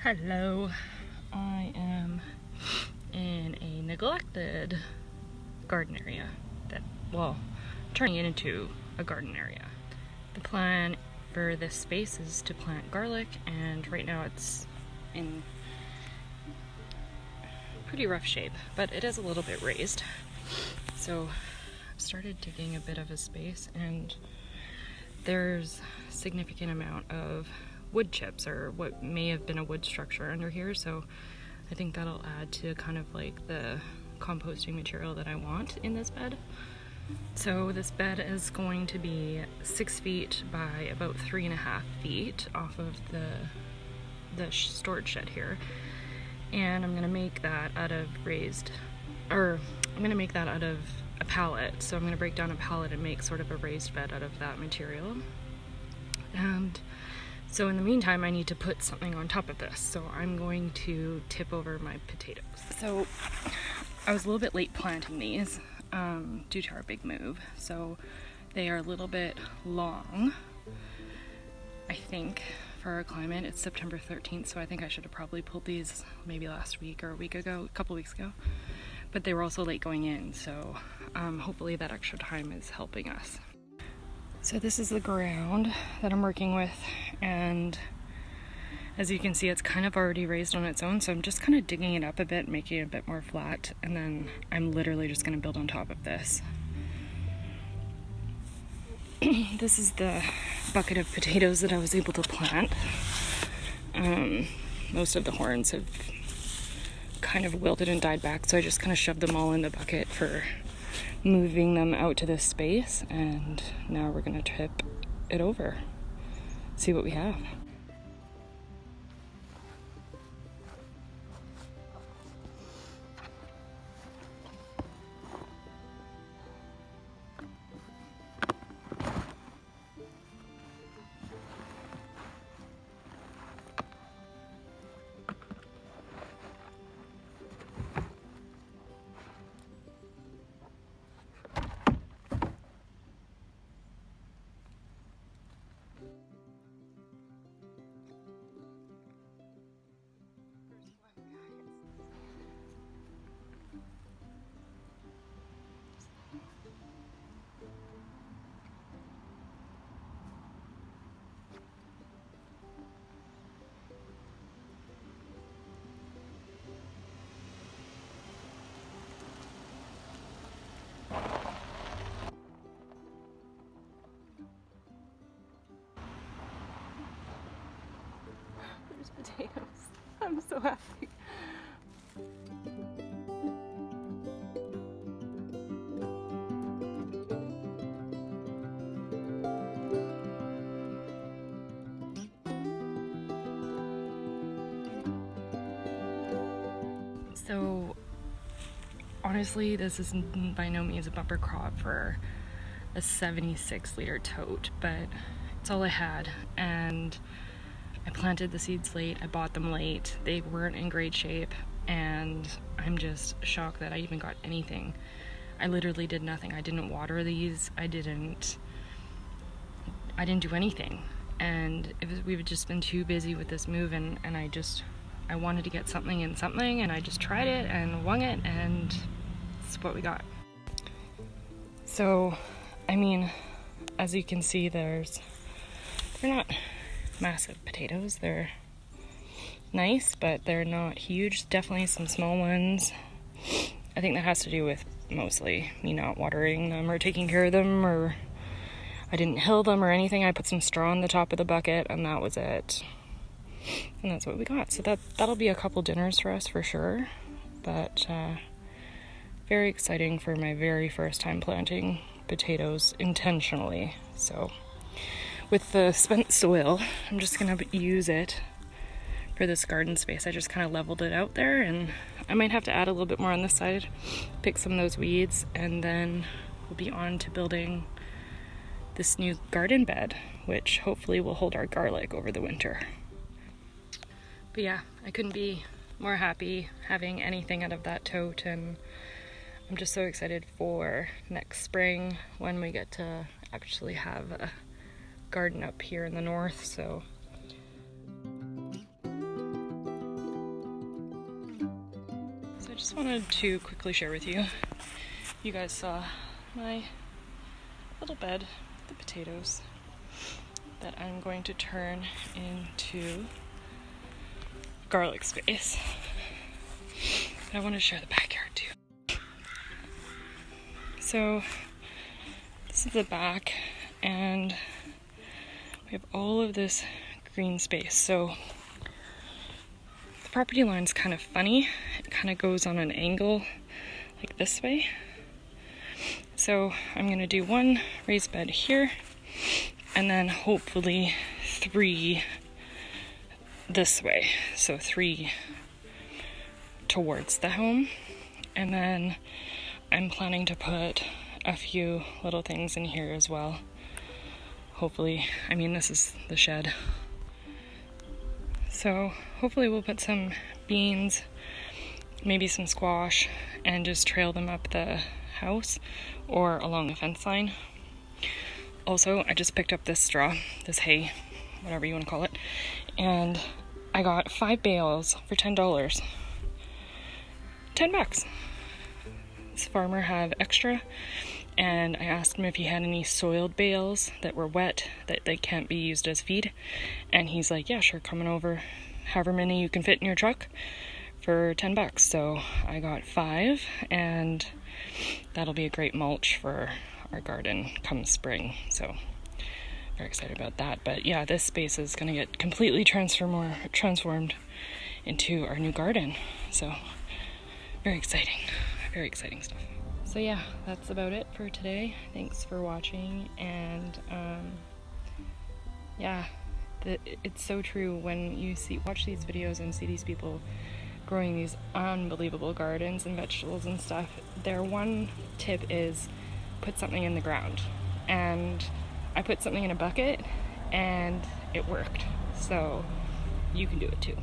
Hello, I am in a neglected garden area that, well, turning it into a garden area. The plan for this space is to plant garlic, and right now it's in pretty rough shape, but it is a little bit raised. So I've started digging a bit of a space, and there's a significant amount of wood chips, or what may have been a wood structure under here, so I think that'll add to kind of like the composting material that I want in this bed. So this bed is going to be 6 feet by about 3.5 feet off of the storage shed here, and I'm gonna make that out of a pallet. So I'm gonna break down a pallet and make sort of a raised bed out of that material. And so in the meantime, I need to put something on top of this. So I'm going to tip over my potatoes. So I was a little bit late planting these due to our big move. So they are a little bit long, I think, for our climate. It's September 13th, so I think I should have probably pulled these maybe last week or a couple weeks ago. But they were also late going in, so hopefully that extra time is helping us. So this is the ground that I'm working with, and as you can see, it's kind of already raised on its own, so I'm just kind of digging it up a bit, making it a bit more flat, and then I'm literally just going to build on top of this. This is the bucket of potatoes that I was able to plant. Most of the horns have kind of wilted and died back, so I just kind of shoved them all in the bucket for moving them out to this space, and now we're gonna tip it over, see what we have. There's potatoes. I'm so happy. So honestly, this is by no means a bumper crop for a 76-liter tote, but it's all I had, and I planted the seeds late, I bought them late, they weren't in great shape, and I'm just shocked that I even got anything. I literally did nothing. I didn't water these, I didn't do anything, and we've just been too busy with this move, and I wanted to get something in something, and I just tried it and wung it, and that's what we got. So, I mean, as you can see, they're not massive potatoes. They're nice, but they're not huge. Definitely some small ones. I think that has to do with mostly me not watering them or taking care of them, or I didn't hill them or anything. I put some straw on the top of the bucket, and that was it. And that's what we got. So that'll be a couple dinners for us for sure. But very exciting for my very first time planting potatoes intentionally. So with the spent soil, I'm just gonna use it for this garden space. I just kind of leveled it out there, and I might have to add a little bit more on this side, pick some of those weeds, and then we'll be on to building this new garden bed, which hopefully will hold our garlic over the winter. But yeah, I couldn't be more happy having anything out of that tote, and I'm just so excited for next spring when we get to actually have a garden up here in the north. So just wanted to quickly share with you. You guys saw my little bed, the potatoes, that I'm going to turn into garlic space. I want to share the backyard too. So this is the back, and we have all of this green space. So the property line's kind of funny. It kind of goes on an angle like this way. So I'm going to do one raised bed here, and then hopefully 3 this way. So 3 towards the home. And then I'm planning to put a few little things in here as well. Hopefully, I mean, this is the shed. So hopefully we'll put some beans, maybe some squash, and just trail them up the house or along the fence line. Also, I just picked up this straw, this hay, whatever you want to call it, and I got 5 bales for $10. $10. This farmer had extra, and I asked him if he had any soiled bales that were wet that they can't be used as feed, and he's like, yeah, sure, coming over however many you can fit in your truck for $10. So I got 5, and that'll be a great mulch for our garden come spring. So very excited about that. But yeah, this space is going to get completely transformed into our new garden. So very exciting stuff. So yeah, that's about it for today. Thanks for watching, and yeah, it's so true when you watch these videos and see these people growing these unbelievable gardens and vegetables and stuff. Their one tip is put something in the ground, and I put something in a bucket and it worked. So you can do it too.